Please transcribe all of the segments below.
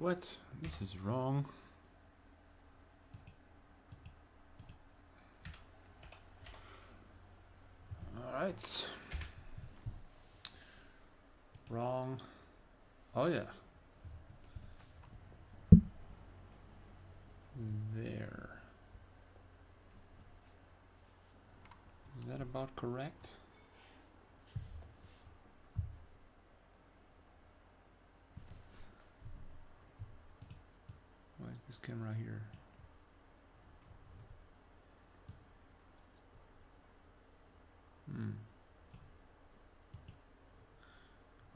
What? This is wrong. Alright. Wrong. Oh yeah. There. Is that about correct? Why is this camera here?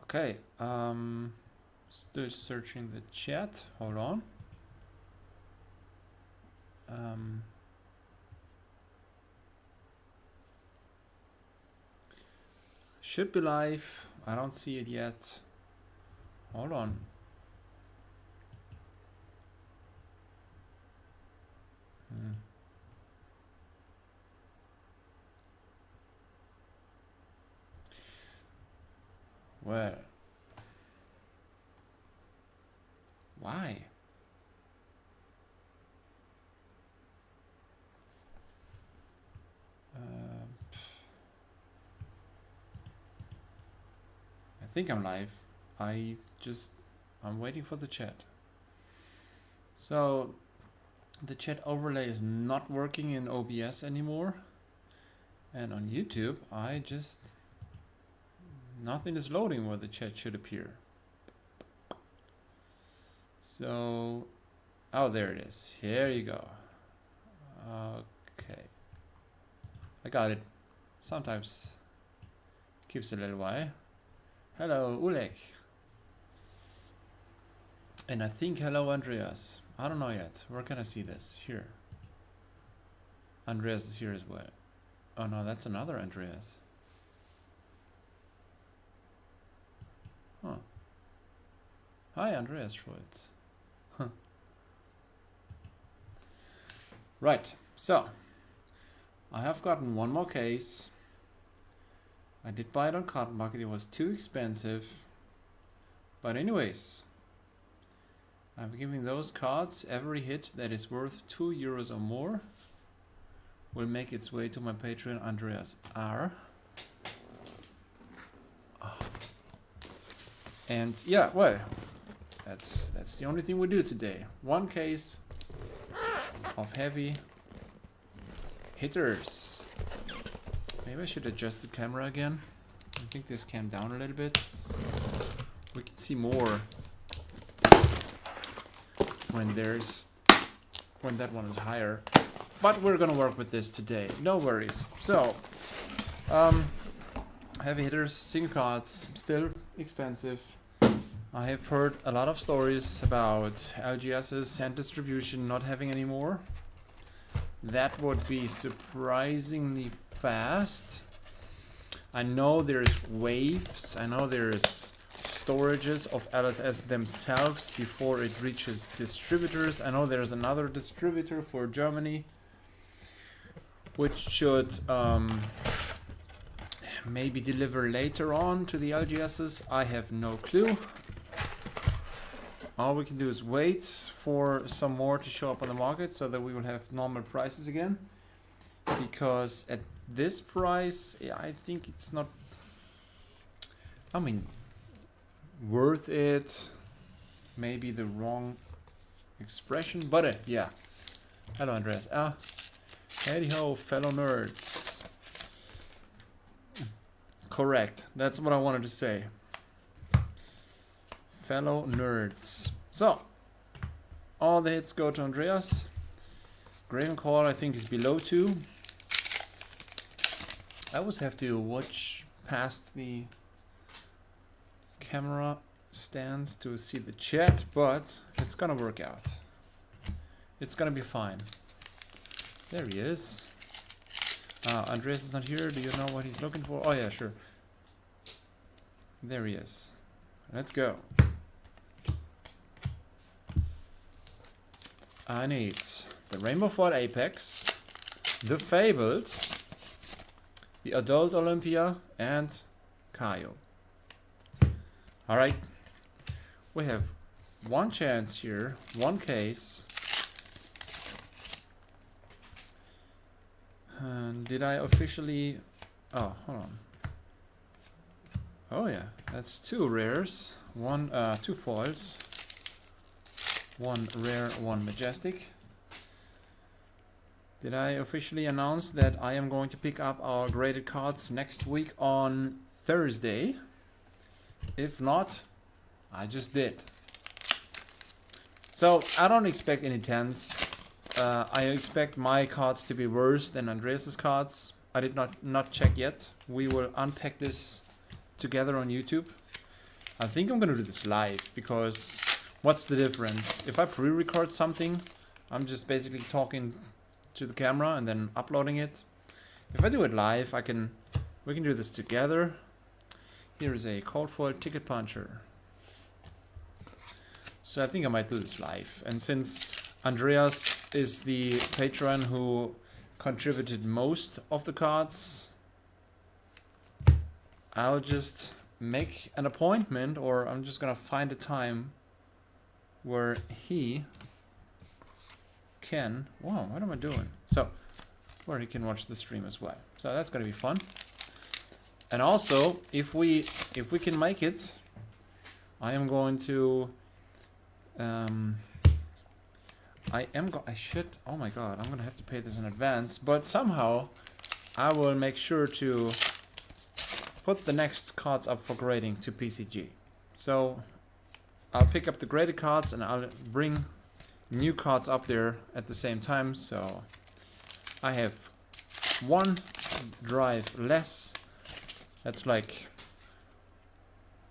Okay, still searching the chat. Hold on. Should be live. I don't see it yet. Hold on. Well, why? I think I'm live. I'm waiting for the chat. So the chat overlay is not working in OBS anymore. And on YouTube, nothing is loading where the chat should appear. So, oh, there it is. Here you go. Okay. I got it. Sometimes keeps a little while. Hello, Oleg. And I think hello, Andreas. I don't know yet. Where can I see this? Here. Andreas is here as well. Oh no, that's another Andreas. Huh. Hi, Andreas Schultz. Huh. Right, so I have gotten one more case. I did buy it on Cotton Bucket. It was too expensive. But anyways, I'm giving those cards. Every hit that is worth €2 or more will make its way to my Patreon, andreasR. And yeah, well, that's the only thing we do today. One case of heavy hitters. Maybe I should adjust the camera again. I think this came down a little bit. We can see more when that one is higher. But we're gonna work with this today. No worries. So, heavy hitters, single cards, still expensive. I have heard a lot of stories about LGS's and distribution not having any more. That would be surprisingly fast. I know there's waves. I know there's storages of LSS themselves before it reaches distributors. I know there's another distributor for Germany, which should maybe deliver later on to the LGSs. I have no clue. All we can do is wait for some more to show up on the market so that we will have normal prices again. Because at this price, yeah, I think it's not, I mean, worth it. Maybe the wrong expression, but yeah. Hello, Andreas. Hey ho, fellow nerds. Correct. That's what I wanted to say. Fellow nerds. So, all the hits go to Andreas. Gravencall, I think, is below 2. I always have to watch past the camera stands to see the chat, but it's gonna work out. It's gonna be fine. There he is. Andreas is not here. Do you know what he's looking for? Oh yeah, sure. There he is. Let's go. I need the Rainbow Foil Apex, the Fabled, the Adult Olympia, and Kaio. Alright. We have one chance here, one case. Did I officially... Oh, hold on. Oh yeah, that's 2 rares, two foils, 1 rare, 1 majestic. Did I officially announce that I am going to pick up our graded cards next week on Thursday? If not, I just did. So I don't expect any 10s. I expect my cards to be worse than andreas's cards. I did not check yet. We will unpack this together on YouTube. I think I'm gonna do this live because what's the difference? If I pre-record something, I'm just basically talking to the camera and then uploading it. If I do it live, we can do this together. Here is a cold foil ticket puncher. So I think I might do this live. And since Andreas is the patron who contributed most of the cards, I'll just make an appointment, or I'm just gonna find a time where he can... Wow, what am I doing? So, where he can watch the stream as well. So that's gonna be fun. And also, if we can make it, I am going to... I should... Oh my god, I'm gonna have to pay this in advance. But somehow, I will make sure to put the next cards up for grading to PCG. So I'll pick up the graded cards and I'll bring new cards up there at the same time. So I have 1 drive less. That's like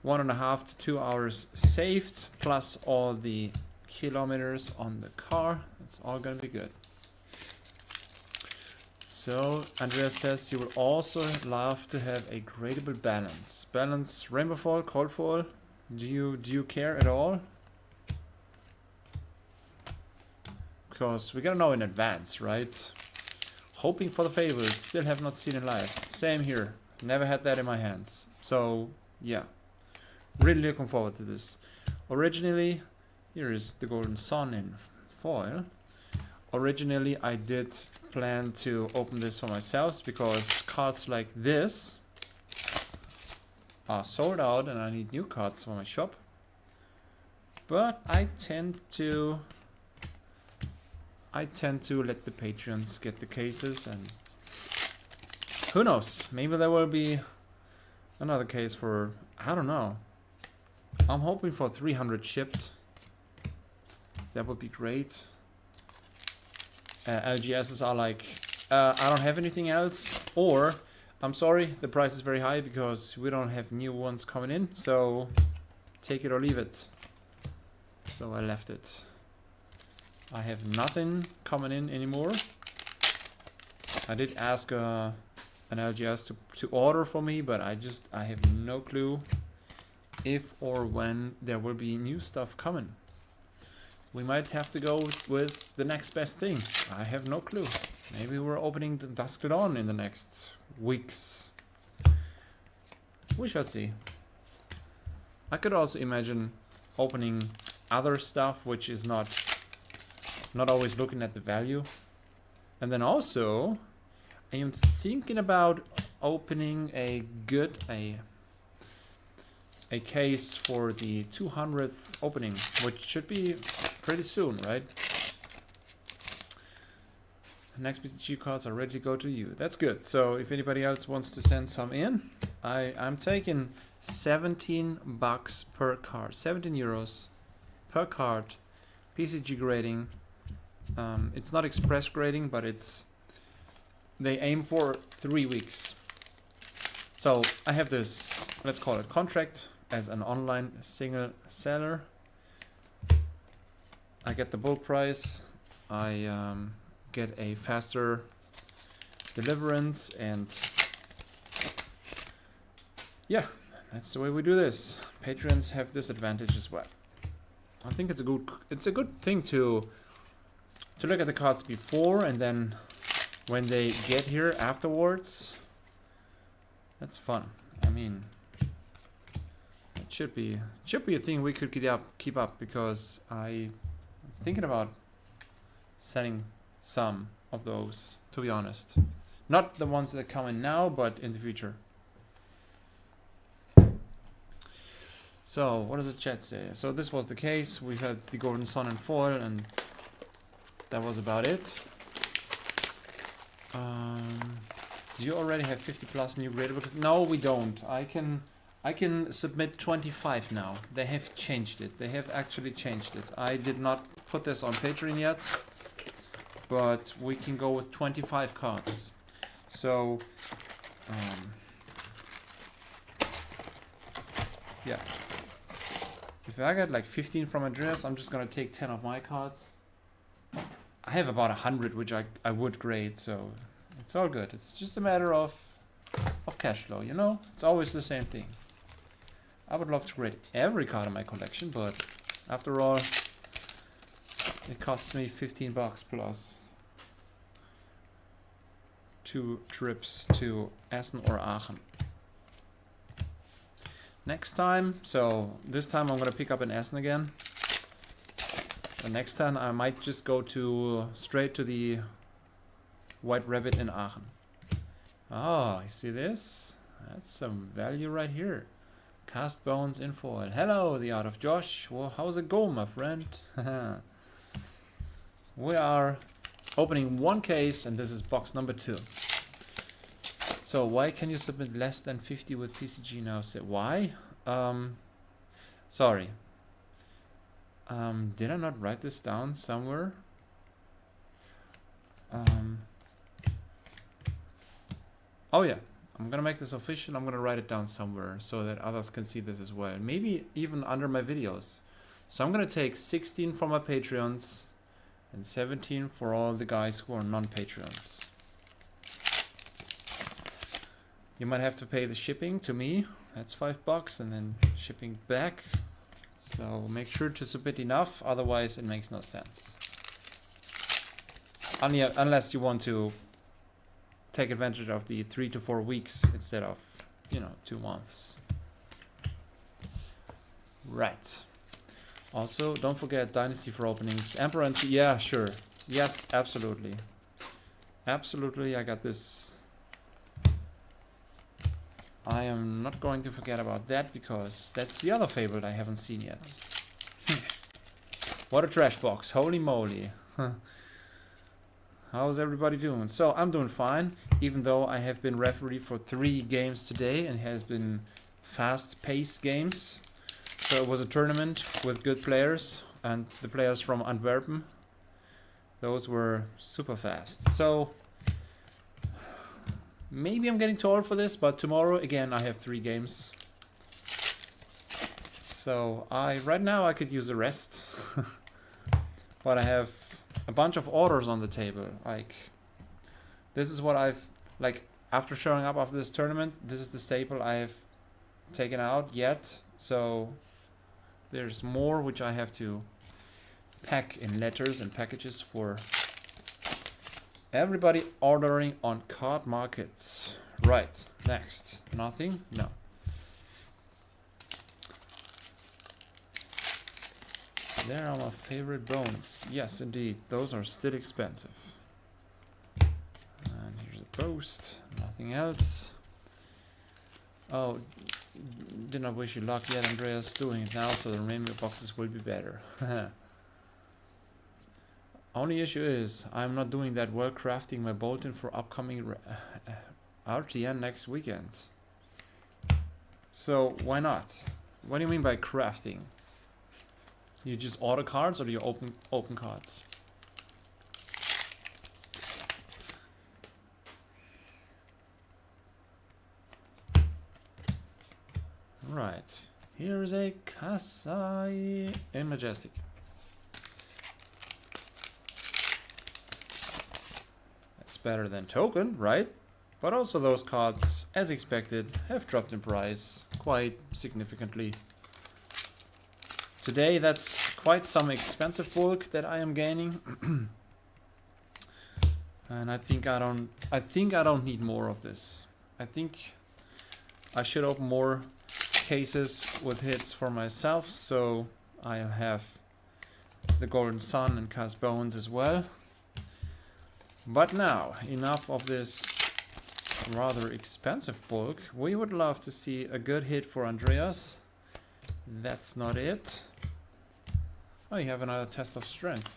1.5 to 2 hours saved, plus all the kilometers on the car. It's all gonna be good. So Andreas says you would also love to have a gradable balance. Balance rainbow foil, cold foil. Do you care at all? Because we gotta know in advance, right? Hoping for the favorites. Still have not seen it live. Same here. Never had that in my hands. So yeah, really looking forward to this. Originally, here is the golden sun in foil. Originally, I did plan to open this for myself because cards like this are sold out and I need new cards for my shop. But I tend to let the patrons get the cases, and who knows, maybe there will be another case for, I don't know. I'm hoping for 300 shipped. That would be great. LGSs are like, I don't have anything else, or I'm sorry, the price is very high because we don't have new ones coming in, so take it or leave it. So I left it. I have nothing coming in anymore. I did ask an LGS to order for me, but I have no clue if or when there will be new stuff coming. We might have to go with the next best thing. I have no clue. Maybe we're opening the Dusk Till Dawn in the next weeks. We shall see. I could also imagine opening other stuff which is not always looking at the value. And then also, I am thinking about opening a case for the 200th opening, which should be pretty soon, right? Next PCG cards are ready to go to you. That's good. So if anybody else wants to send some in, I'm taking 17 bucks per card, 17 euros per card, PCG grading. It's not express grading, but they aim for 3 weeks. So I have this, let's call it contract, as an online single seller. I get the bulk price, I get a faster deliverance, and yeah, that's the way we do this. Patrons have this advantage as well. I think it's a good thing to look at the cards before, and then when they get here afterwards, that's fun. I mean, it should be a thing we could keep up because I'm thinking about setting some of those, to be honest. Not the ones that come in now, but in the future. So, what does the chat say? So this was the case. We've had the Golden Sun and foil, and that was about it. Do you already have 50 plus new gradables? No, we don't. I can submit 25 now. They have changed it. They have actually changed it. I did not put this on Patreon yet, but we can go with 25 cards. So, yeah. If I get like 15 from Andreas, I'm just gonna take 10 of my cards. I have about 100, which I would grade, so it's all good. It's just a matter of cash flow, you know? It's always the same thing. I would love to grade every card in my collection, but after all, it costs me 15 bucks plus 2 trips to Essen or Aachen. Next time, so this time I'm gonna pick up in Essen again. The next time I might just go straight to the White Rabbit in Aachen. Oh, you see this? That's some value right here. Cast Bones in foil. Hello, the Art of Josh. Well, how's it going, my friend? We are opening one case, and this is box number 2. So why can you submit less than 50 with PCG now? Say why? Sorry. Did I not write this down somewhere? Oh yeah, I'm gonna make this official. I'm gonna write it down somewhere so that others can see this as well. Maybe even under my videos. So I'm gonna take 16 for my Patreons and 17 for all the guys who are non-Patreons. You might have to pay the shipping to me. That's $5, and then shipping back. So make sure to submit enough, otherwise it makes no sense. Unless you want to take advantage of the 3 to 4 weeks instead of, 2 months. Right. Also, don't forget Dynasty for openings. Emperor and yeah, sure. Yes, absolutely. Absolutely, I got this. I am not going to forget about that because that's the other favorite I haven't seen yet. What a trash box. Holy moly. How's everybody doing? So I'm doing fine, even though I have been referee for 3 games today and it has been fast-paced games. So it was a tournament with good players, and the players from Antwerpen, those were super fast. So maybe I'm getting too old for this, but tomorrow again I have 3 games. So right now I could use a rest. But I have a bunch of orders on the table. Like, this is what I've, after showing up after this tournament, this is the staple I have taken out yet. So there's more which I have to pack in letters and packages for everybody ordering on card markets. Right, next. Nothing? No. There are my favorite bones. Yes, indeed. Those are still expensive. And here's a post. Nothing else. Oh, did not wish you luck yet, Andreas. Doing it now, so the remaining boxes will be better. Only issue is, I'm not doing that well crafting my Bolton for upcoming RTN next weekend. So, why not? What do you mean by crafting? You just order cards, or do you open cards? Right. Here is a Kasai in Majestic. That's better than token, right? But also those cards, as expected, have dropped in price quite significantly. Today, that's quite some expensive bulk that I am gaining, and I think I don't need more of this. I think I should open more cases with hits for myself, so I'll have the Golden Sun and Cast Bones as well. But now, enough of this rather expensive bulk. We would love to see a good hit for Andreas. That's not it. Oh, you have another test of strength.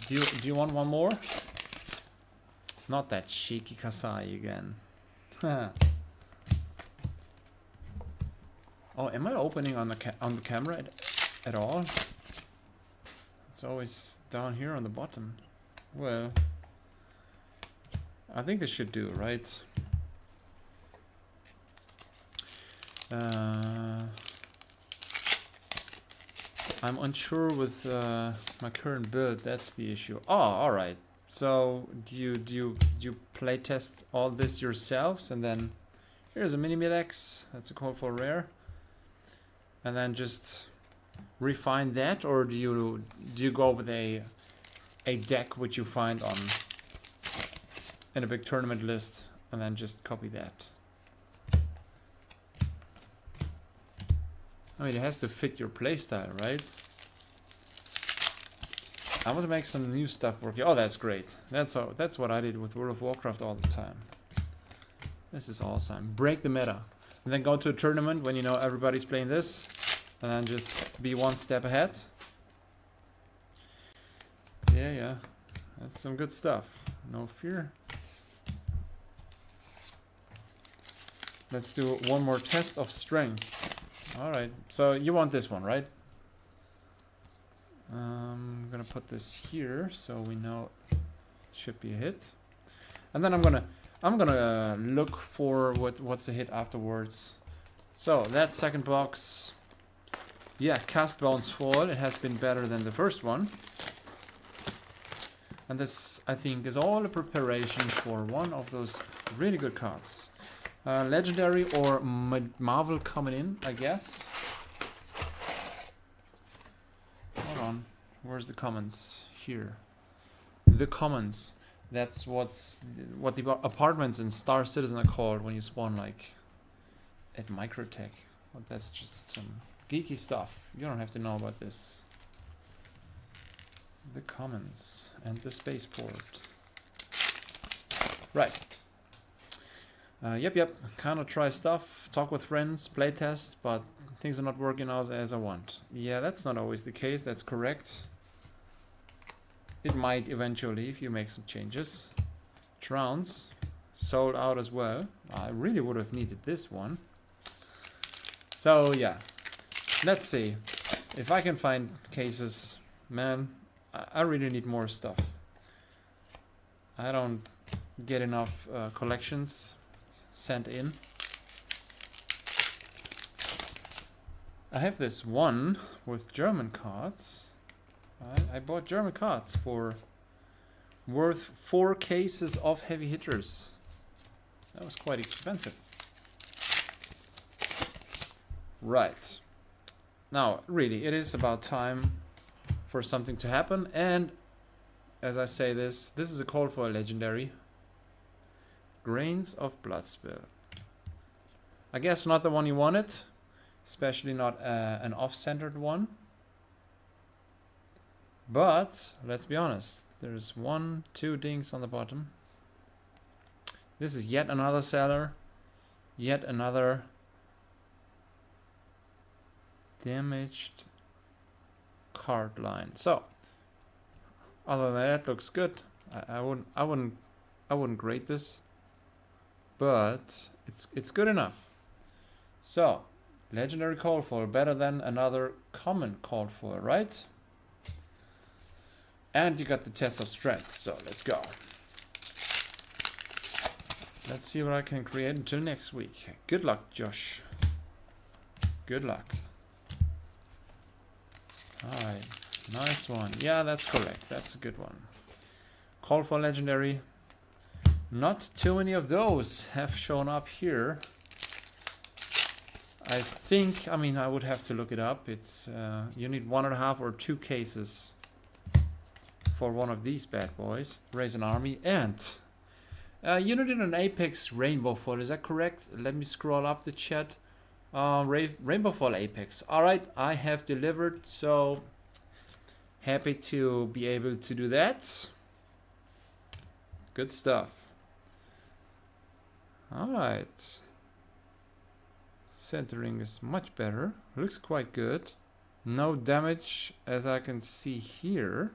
Do you want one more? Not that cheeky Kasai again. Oh, am I opening on the camera at all? It's always down here on the bottom. Well, I think this should do, right? I'm unsure with my current build. That's the issue. Oh, all right. So do you play test all this yourselves, and then here's a mini mid-X. That's a call for rare, and then just refine that, or do you go with a deck which you find on in a big tournament list and then just copy that? I mean, it has to fit your playstyle, right? I want to make some new stuff work. Oh, that's great. That's what I did with World of Warcraft all the time. This is awesome. Break the meta. And then go to a tournament when you know everybody's playing this. And then just be one step ahead. Yeah. That's some good stuff. No fear. Let's do one more test of strength. Alright, so you want this one, right? I'm gonna put this here so we know it should be a hit. And then I'm gonna look for what's a hit afterwards. So that second box, yeah, Cast Bones Fall. It has been better than the first one. And this, I think, is all a preparation for one of those really good cards. Legendary or Marvel coming in, I guess. Hold on, where's the commons? Here. The commons. That's what the apartments in Star Citizen are called when you spawn like at Microtech. But that's just some geeky stuff. You don't have to know about this. The commons and the spaceport. Right. Yep. Kind of try stuff, talk with friends, play test, but things are not working out as I want. Yeah, that's not always the case. That's correct. It might eventually if you make some changes. Trowns sold out as well. I really would have needed this one. So yeah, let's see if I can find cases. Man, I really need more stuff. I don't get enough collections sent in. I have this one with German cards. I bought German cards for worth 4 cases of heavy hitters. That was quite expensive. Right. Now, really, it is about time for something to happen. And as I say this is a call for a legendary. Grains of Blood Spill. I guess not the one you wanted, especially not an off-centered one. But let's be honest, there's 1, 2 dings on the bottom. This is yet another seller, yet another damaged card line. So other than that, looks good. I wouldn't grade this, but it's good enough. So legendary call for, better than another common call for, right? And you got the test of strength, so let's go. Let's see what I can create until next week. Good luck, Josh. Good luck. Alright, nice one. Yeah, that's correct. That's a good one. Call for legendary. Not too many of those have shown up here. I think, I mean, I would have to look it up. It's you need 1.5 or 2 cases for one of these bad boys. Raise an army. And you need an Apex Rainbow Foil, is that correct? Let me scroll up the chat. Rainbow Fall Apex. All right, I have delivered, so happy to be able to do that. Good stuff. All right. Centering is much better. Looks quite good. No damage as I can see here.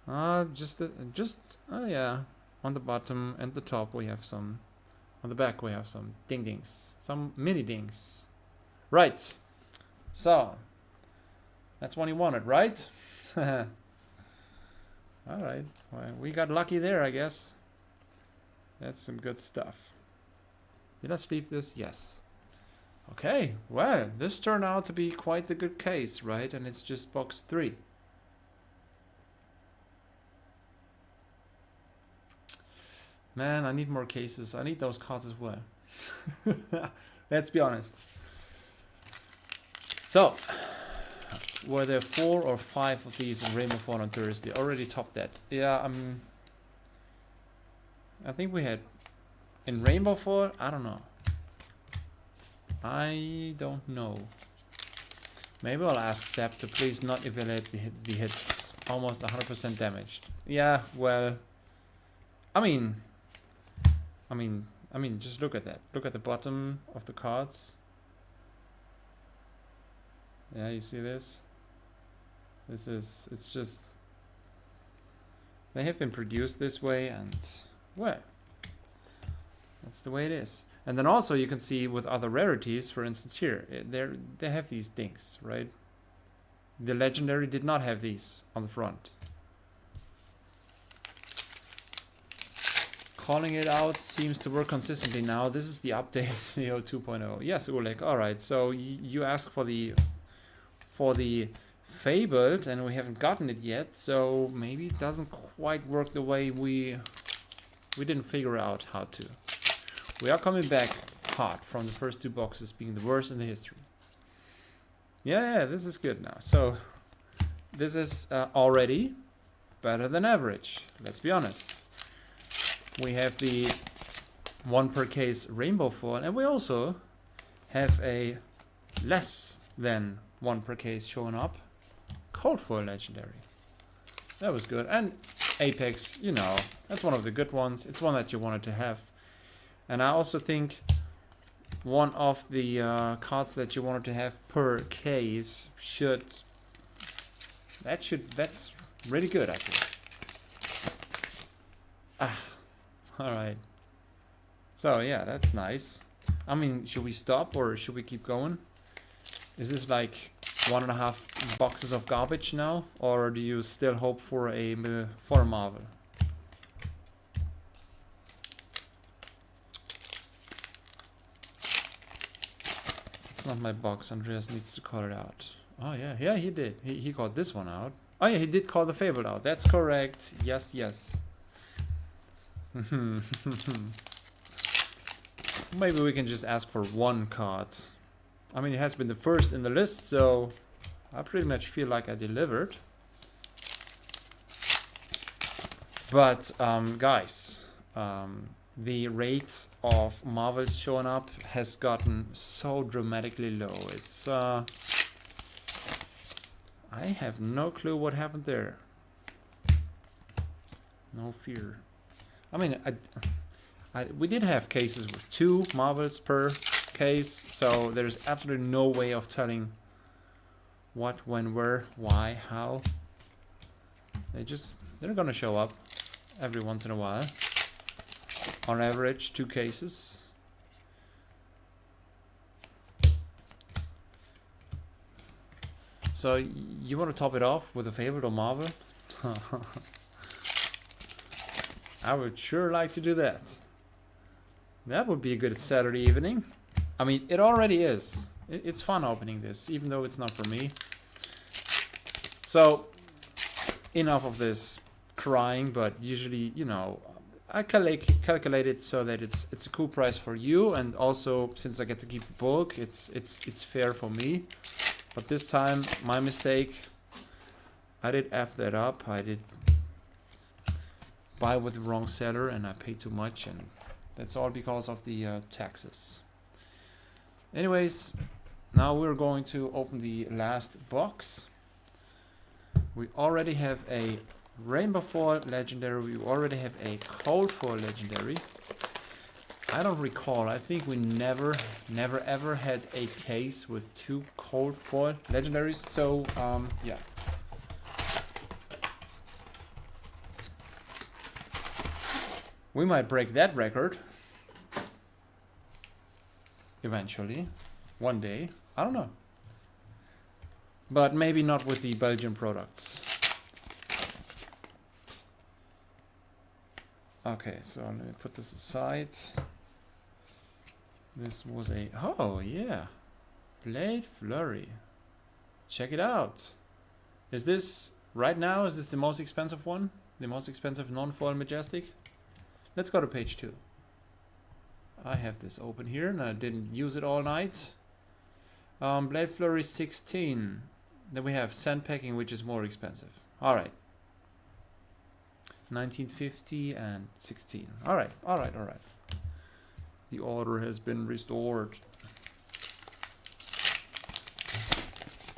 Oh yeah. On the bottom and the top we have some. On the back we have some ding-dings. Some mini dings. Right. So. That's one you wanted, right? Alright. Well, we got lucky there, I guess. That's some good stuff. Did I sleeve this? Yes. Okay. Well, this turned out to be quite the good case, right? And it's just box 3. Man, I need more cases. I need those cards as well. Let's be honest. So, were there 4 or 5 of these in Rainbow Fall on Thursday? Already topped that. Yeah, I think we had in Rainbow Fall. I don't know. I don't know. Maybe I'll ask Seb to please not evaluate the hits. Almost 100% damaged. Yeah, well, I mean, just look at that. Look at the bottom of the cards. Yeah, you see this? It's just, they have been produced this way, and, well, that's the way it is. And then also you can see with other rarities, for instance here, they have these dings, right? The legendary did not have these on the front. Calling it out seems to work consistently now. This is the update, CO 2.0. Yes, Oleg. All right. So you asked for the Fabled, and we haven't gotten it yet. So maybe it doesn't quite work the way we didn't figure out how to. We are coming back hot from the first 2 boxes being the worst in the history. Yeah, this is good now. So this is already better than average. Let's be honest. We have the 1 per case Rainbow Fall, and we also have a less than 1 per case showing up. Cold Foil Legendary. That was good. And Apex, you know, that's one of the good ones. It's one that you wanted to have. And I also think one of the cards that you wanted to have per case that's really good, I think. Alright. So yeah, that's nice. I mean, should we stop or should we keep going? Is this like 1.5 boxes of garbage now? Or do you still hope for a Marvel? It's not my box. Andreas needs to call it out. Oh yeah, yeah, he did. He called this one out. Oh yeah, he did call the Fabled out. That's correct. Yes, yes. Maybe we can just ask for 1 card. I mean, it has been the first in the list, so I pretty much feel like I delivered. But guys, the rates of Marvels showing up has gotten so dramatically low. It's I have no clue what happened there. No fear. I mean, we did have cases with 2 Marvels per case, so there's absolutely no way of telling what, when, where, why, how. They're gonna show up every once in a while. On average, 2 cases. So you want to top it off with a Fabled or Marvel? I would sure like to do that. That would be a good Saturday evening. I mean, it already is. It's fun opening this, even though it's not for me. So, enough of this crying, but usually, you know, I calculate it so that it's a cool price for you, and also since I get to keep the bulk, it's fair for me. But this time, my mistake. I did F that up. I did buy with the wrong seller, and I paid too much, and That's all because of the taxes. Anyways, now we're going to open the last box. We already have a Rainbow Foil Legendary. We already have a Cold Foil Legendary. I don't recall. I think we never ever had a case with 2 Cold Foil Legendaries. So, yeah. We might break that record. Eventually. One day. I don't know. But maybe not with the Belgian products. Okay, so let me put this aside. This was a... Oh, yeah. Blade Flurry. Check it out. Is this... Right now, is this the most expensive one? The most expensive non-foil Majestic? Let's go to page 2. I have this open here and I didn't use it all night. Blade Flurry 16. Then we have Sandpacking, which is more expensive. Alright. 1950 and 16. Alright. The order has been restored.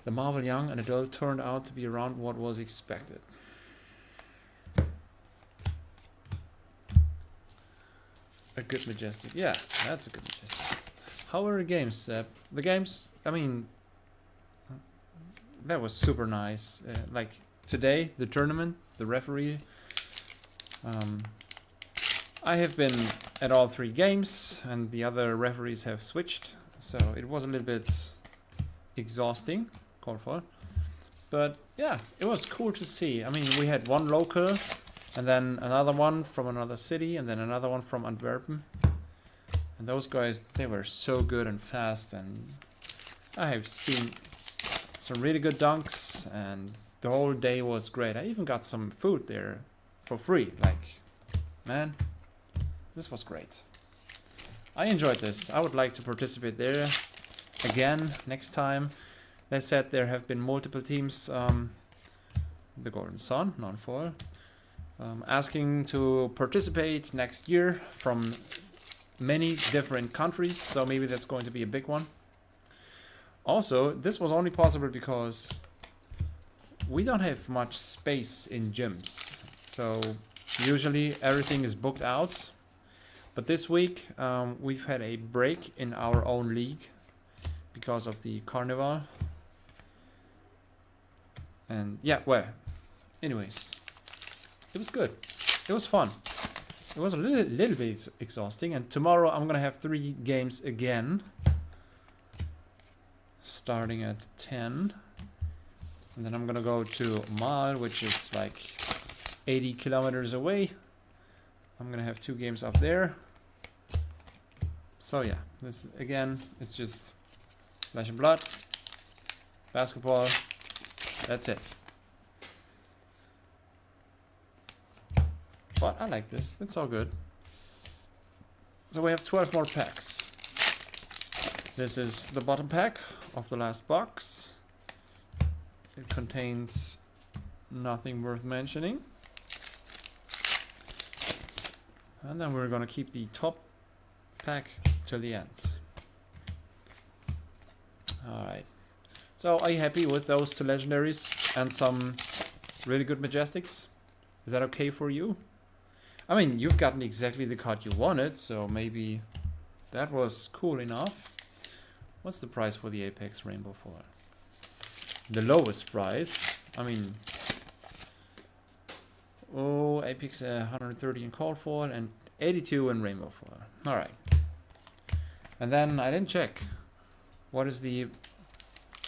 The Marvel Young and Adult turned out to be around what was expected. A good Majestic. Yeah, that's a good Majestic. How were the games, Seb? The games, I mean, that was super nice. Like today, the tournament, the referee. I have been at all 3 games and the other referees have switched. So it was a little bit exhausting, called for. But yeah, it was cool to see. I mean, we had one local and then another one from another city and then another one from Antwerpen. And those guys, they were so good and fast, and I have seen some really good dunks and the whole day was great. I even got some food there for free. Like, man, this was great. I enjoyed this. I would like to participate there again next time. They said there have been multiple teams, the Golden Sun, non-foil, asking to participate next year from many different countries, so maybe that's going to be a big one. Also, this was only possible because we don't have much space in gyms, so usually everything is booked out. But this week we've had a break in our own league because of the carnival. And yeah, well, anyways, it was good. It was fun. It was a little bit exhausting, and tomorrow I'm gonna have 3 games again, starting at 10, and then I'm gonna go to Mal, which is like 80 kilometers away. I'm gonna have 2 games up there. So yeah, this again, it's just flesh and blood, basketball. That's it. But I like this. It's all good. So we have 12 more packs. This is the bottom pack of the last box. It contains nothing worth mentioning. And then we're gonna keep the top pack till the end. Alright. So are you happy with those 2 legendaries and some really good Majestics? Is that okay for you? I mean, you've gotten exactly the card you wanted, so maybe that was cool enough. What's the price for the Apex Rainbow Foil? The lowest price, I mean, oh, Apex 130 in Cold Foil and 82 in Rainbow Foil. Alright. And then I didn't check. What is the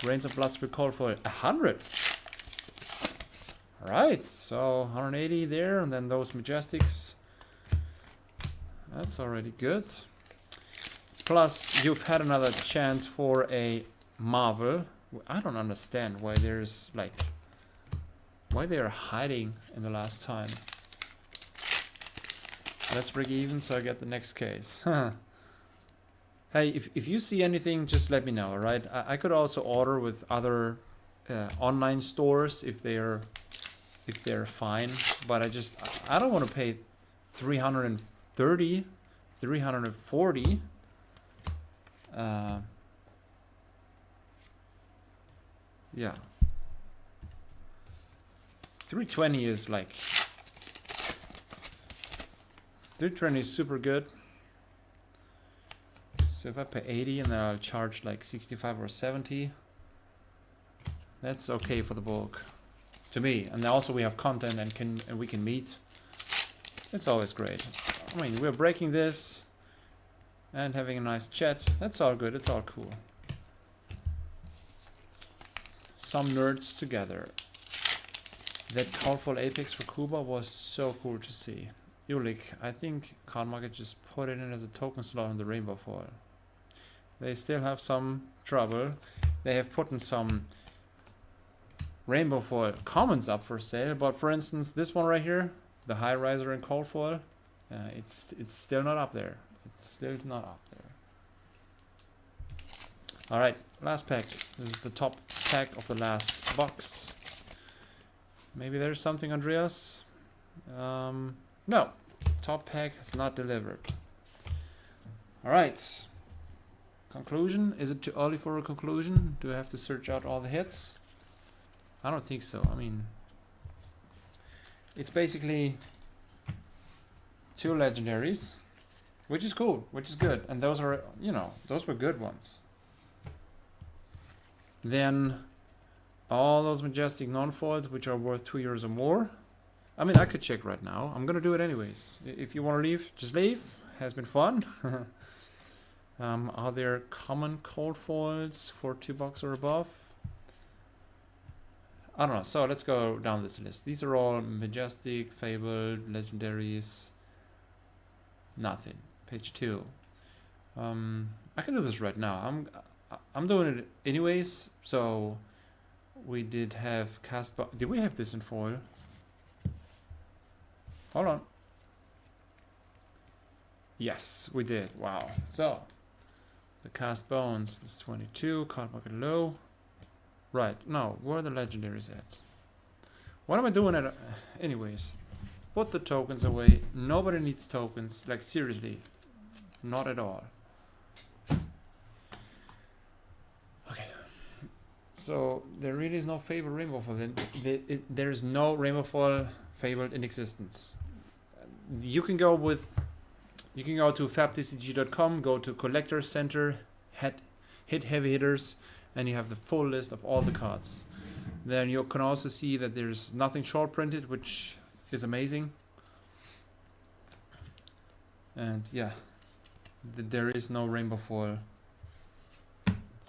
Grains of Blood Spirit Cold Foil? 100! Alright, so 180 there, and then those Majestics. That's already good. Plus, you've had another chance for a Marvel. I don't understand why there's like... why they're hiding in the last time. Let's break even so I get the next case. Hey, if you see anything, just let me know, alright? I could also order with other online stores if they're fine, but I don't want to pay 330 340. Yeah. 320 is like 320 is super good. So if I pay 80 and then I'll charge like 65 or 70, that's okay for the bulk to me. And also we have content and we can meet. It's always great. I mean, we're breaking this and having a nice chat. That's all good. It's all cool. Some nerds together. That colorful Apex for Kuba was so cool to see. Ulik, I think Card Market just put it in as a token slot on the rainbow foil. They still have some trouble. They have put in some rainbow foil commons up for sale, but for instance, this one right here, the high riser in cold foil, it's still not up there. It's still not up there. All right, last pack. This is the top pack of the last box. Maybe there's something, Andreas. No, top pack has not delivered. All right. Conclusion. Is it too early for a conclusion? Do I have to search out all the hits? I don't think so. I mean, it's basically 2 legendaries, which is cool, which is good. And those are, you know, those were good ones. Then all those majestic non-foils, which are worth 2 euros or more. I mean, I could check right now. I'm gonna do it anyways. If you want to leave, just leave. Has been fun. Are there common cold foils for $2 or above? I don't know. So let's go down this list. These are all majestic, fabled, legendaries. Nothing. Page 2. I can do this right now. I'm doing it anyways. So we did have cast. Did we have this in foil? Hold on. Yes, we did. Wow. So the cast bones. This is 22. Card market low. Right. No, where are the legendaries at? What am I doing at? Anyways, put the tokens away. Nobody needs tokens. Like seriously, not at all. Okay. So there really is no fabled rainbow foil. There is no rainbow foil fabled in existence. You can go to fabtcg.com, go to Collector Center, hit heavy hitters, and you have the full list of all the cards. Then you can also see that there's nothing short printed, which is amazing. And yeah, there is no rainbow foil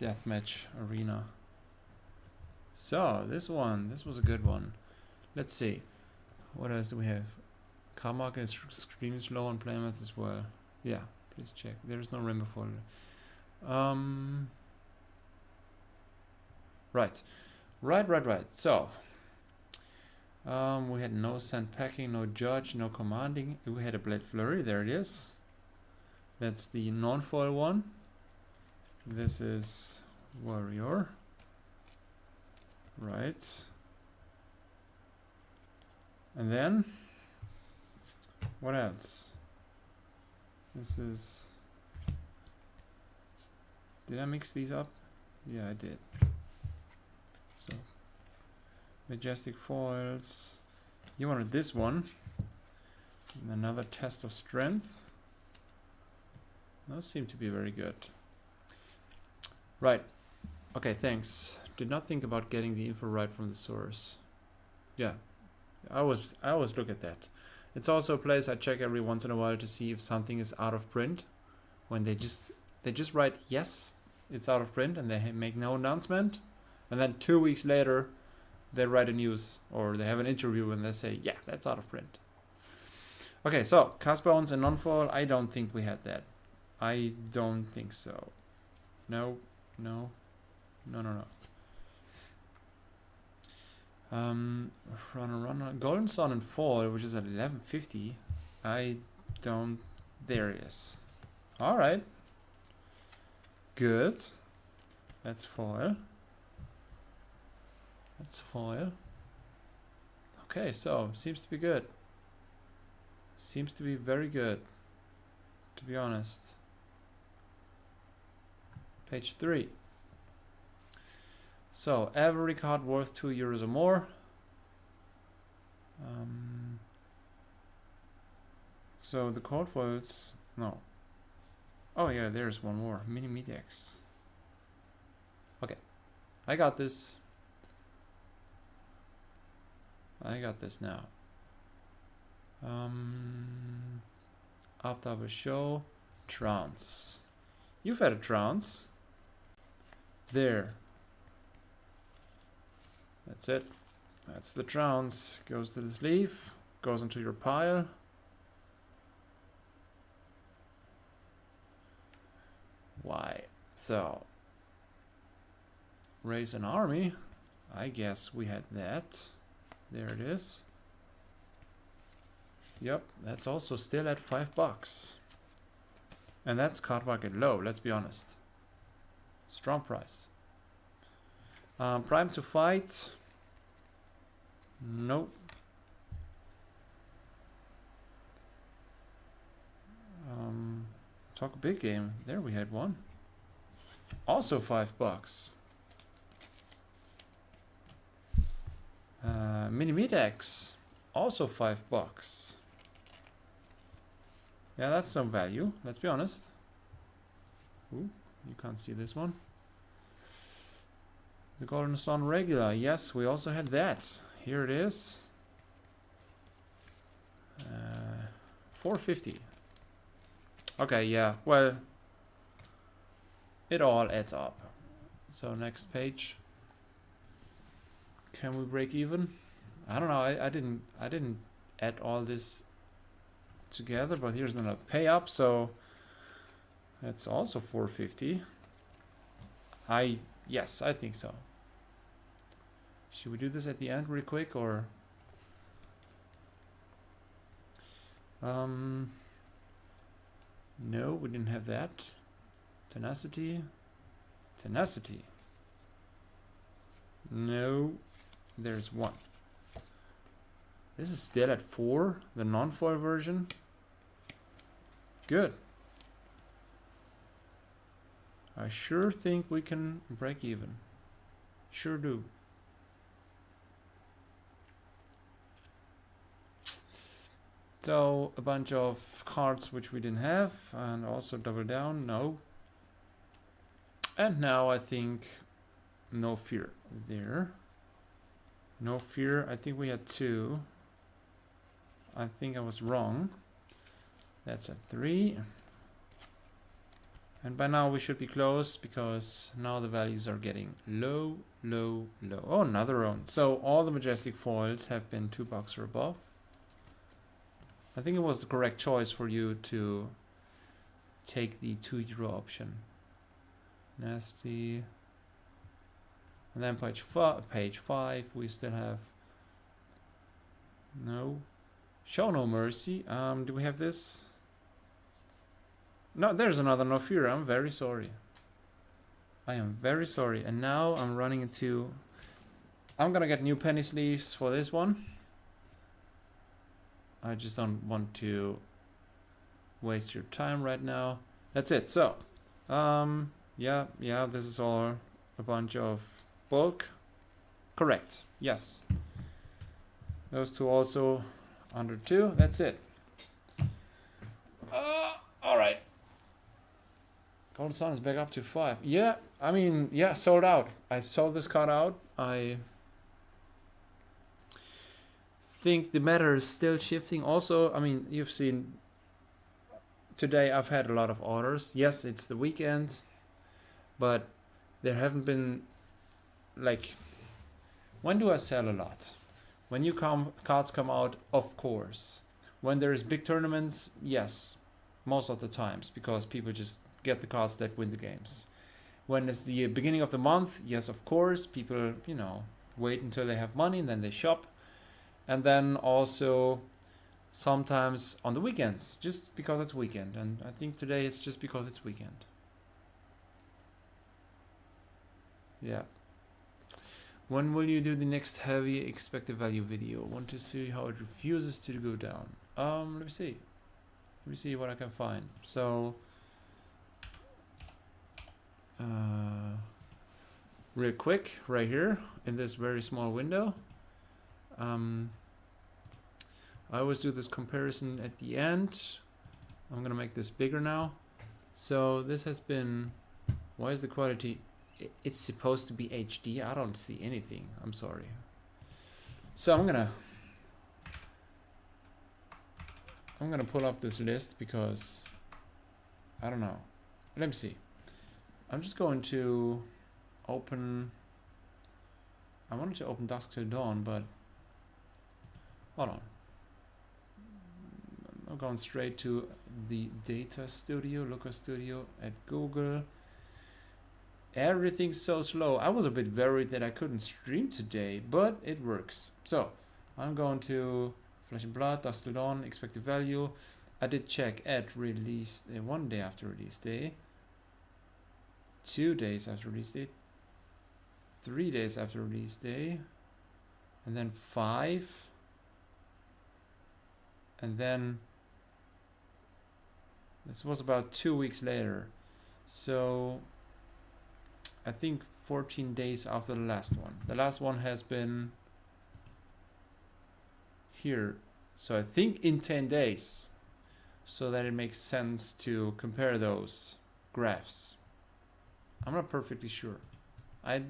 deathmatch arena. So this was a good one. Let's see. What else do we have? Carmark is extremely slow on playmats as well. Yeah, please check. There is no rainbow foil. Right. So we had no sand packing, no judge, no commanding. We had a blade flurry. There it is. That's the non-foil one. This is warrior. Right. And then what else? This is. Did I mix these up? Yeah, I did. So majestic foils. You wanted this one. And another test of strength. Those seem to be very good. Right. Okay, thanks. Did not think about getting the info right from the source. Yeah. I always look at that. It's also a place I check every once in a while to see if something is out of print. When they just write yes, it's out of print, and they make no announcement, and then 2 weeks later they write a news or they have an interview and they say, yeah, that's out of print. Okay, so cast bones and non-foil. I don't think we had that. I don't think so. No. Runner. Golden Sun and foil, which is at 1150. I don't. There it is. All right. Good. That's foil. Okay, so seems to be good. Seems to be very good. to be honest. Page 3. So every card worth €2 or more. So the code foils, no. Oh yeah, there's one more, mini medex. Okay, I got this. I got this now. Up double show, trance. You've had a trance. There. That's it. That's the trance. Goes to the sleeve, goes into your pile. Why? So, raise an army. I guess we had that. There it is. Yep, that's also still at $5. And that's card market low, let's be honest. Strong price. Prime to fight. Nope. Talk a big game. There we had one. Also $5. Mini Medex. Also $5. Yeah, that's some value. Let's be honest. Ooh, you can't see this one. The Golden Sun regular. Yes, we also had that. Here it is. $4.50. Okay, yeah. Well, it all adds up. So next page. Can we break even? I don't know. I didn't add all this together, but here's another pay up. So that's also $4.50. Yes, I think so. Should we do this at the end real quick or? No, we didn't have that. Tenacity. No, there's one. This is still at 4, the non-foil version. Good. I sure think we can break even. Sure do. So a bunch of cards which we didn't have, and also double down, no. And now I think no fear there. No fear, I think we had 2. I think I was wrong. That's a 3. And by now we should be close because now the values are getting low, low, low. Oh, another round. So all the majestic foils have been $2 or above. I think it was the correct choice for you to take the €2 option. Nasty. And then page 5, we still have no. Show no mercy. Do we have this? No, there's another no fear. I'm very sorry. I am very sorry. And now I'm running into. I'm gonna get new penny sleeves for this one. I just don't want to waste your time right now. That's it. So, yeah, this is all a bunch of bulk. Correct. Yes. Those two also under 2. That's it. All right. Golden Sun is back up to 5. Yeah, I mean, yeah, sold out. I sold this card out. I think the matter is still shifting. Also, I mean, you've seen today I've had a lot of orders. Yes, it's the weekend, but there haven't been like, when do I sell a lot? When cards come out, of course. When there's big tournaments, yes, most of the times, because people just get the cards that win the games. When it's the beginning of the month, yes, of course, people, wait until they have money and then they shop. And then also sometimes on the weekends, just because it's weekend. And I think today it's just because it's weekend. Yeah. When will you do the next heavy expected value video? Want to see how it refuses to go down. Let me see. Let me see what I can find. So, real quick, right here in this very small window. I always do this comparison at the end. I'm gonna make this bigger now. So this has been, why is the quality, it's supposed to be HD. I don't see anything, I'm sorry. So I'm gonna pull up this list because I don't know. Let me see. I'm just going to open, I wanted to open Dusk Till Dawn, but hold on. I'm going straight to the Data Studio, Looker Studio at Google. Everything's so slow. I was a bit worried that I couldn't stream today, but it works. So I'm going to Flesh and Blood, Dusk Till Dawn, expected value. I did check at release, 1 day after release day, 2 days after release day, 3 days after release day, and then 5, and then this was about 2 weeks later. So I think 14 days after the last one. The last one has been here. So I think in 10 days, so that it makes sense to compare those graphs. I'm not perfectly sure. I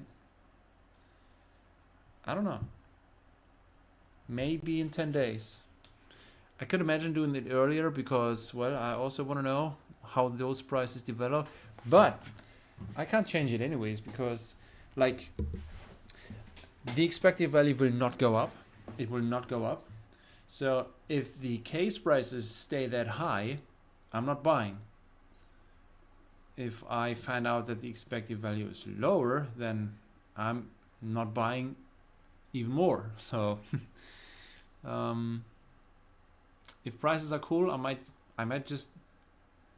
don't know. Maybe in 10 days. I could imagine doing it earlier because, well, I also want to know how those prices develop. But I can't change it anyways because, like, the expected value will not go up. It will not go up. So if the case prices stay that high, I'm not buying. If I find out that the expected value is lower, then I'm not buying even more. So if prices are cool, I might just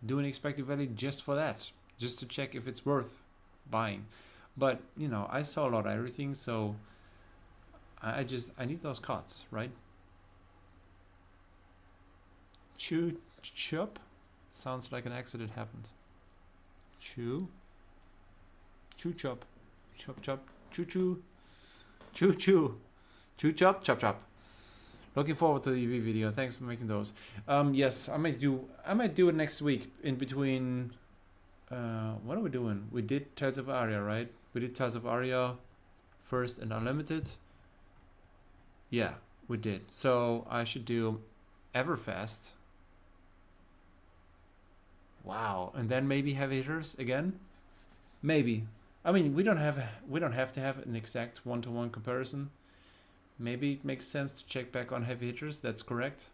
do an expected value just for that, just to check if it's worth buying. But you know, I saw a lot of everything, so I need those cuts, right? Chew chop sounds like an accident happened. Chew chop, chop chop, choo choo, choo choo, choo chop, chop chop. Looking forward to the EV video. Thanks for making those. Yes, I might do it next week in between. What are we doing? We did Tales of Aria, right? We did Tales of Aria first and Unlimited. Yeah, we did. So I should do Everfast. Wow, and then maybe Heavy Hitters again. Maybe. I mean, we don't have to have an exact one-to-one comparison. Maybe it makes sense to check back on Heavy Hitters. That's correct.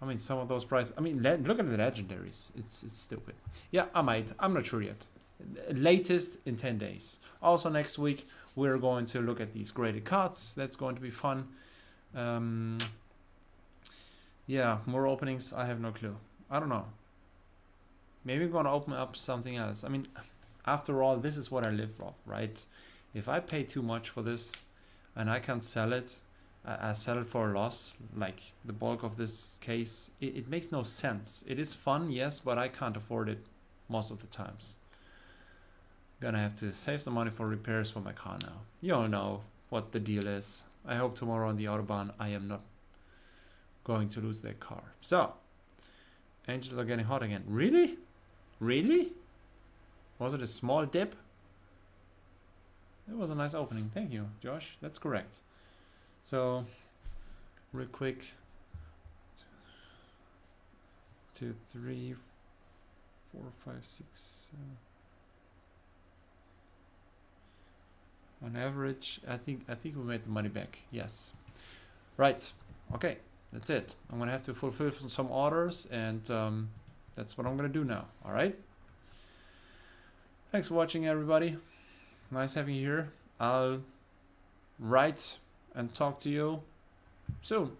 I mean, some of those prices. I mean, look at the legendaries. It's stupid. Yeah, I might. I'm not sure yet. Latest in 10 days. Also next week we're going to look at these graded cards. That's going to be fun. Yeah, more openings. I have no clue. I don't know. Maybe I'm gonna open up something else. I mean, after all, this is what I live for, right? If I pay too much for this and I can't sell it, I sell it for a loss, like the bulk of this case, it makes no sense. It is fun, yes, but I can't afford it most of the times. Gonna have to save some money for repairs for my car now. You all know what the deal is. I hope tomorrow on the Autobahn I am not going to lose that car. So, angels are getting hot again. Really? Really? Was it a small dip? It was a nice opening. Thank you, Josh. That's correct. So, real quick. 2, 3, 4, 5, 6, 7. On average, I think we made the money back. Yes. Right. Okay. That's it. I'm gonna have to fulfill some orders, and that's what I'm gonna do now. All right. Thanks for watching, everybody. Nice having you here. I'll write and talk to you soon.